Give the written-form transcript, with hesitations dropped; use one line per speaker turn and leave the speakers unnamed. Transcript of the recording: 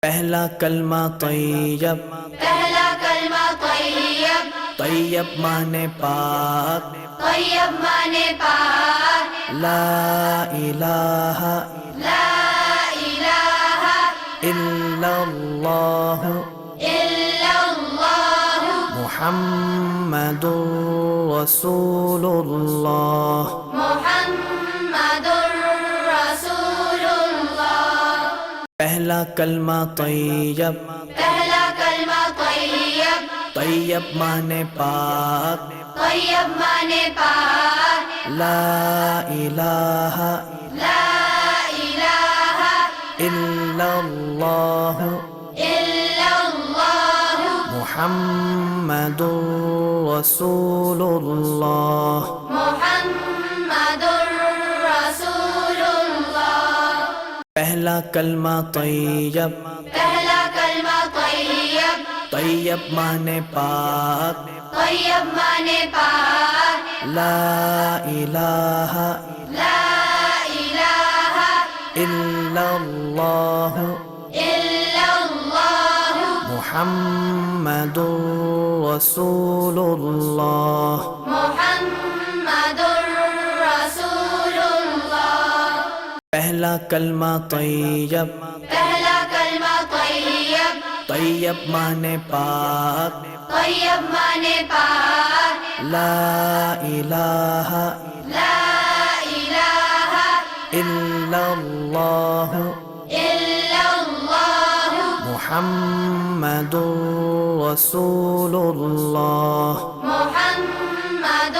پہلا کلمہ طیب،
پہلا کلمہ طیب،
طیب مانے پاک،
طیب مانے پاک،
لا الہ
لا الہ
الا اللہ
الا اللہ
محمد رسول اللہ۔
محمد رسول اللہ۔
پہلا کلمہ طیب،
پہلا کلمہ طیب،
طیب مانے پاک،
طیب مانے پاک،
لا الہ
لا الہ
الا اللہ
الا اللہ
محمد رسول اللہ۔
محمد رسول اللہ۔
پہلا کلمہ طیب،
پہلا کلمہ طیب،
طیب مانے پاک،
طیب مانے پاک،
لا الہ
لا الہ
الا اللہ
الا اللہ
محمد رسول اللہ۔
محمد رسول اللہ۔
پہلا کلمہ طیب،
پہلا کلمہ طیب،
طیب مانے پاک،
طیب مانے پاک،
لا الہ
لا الہ
الا اللہ
الا اللہ
محمد رسول اللہ۔
محمد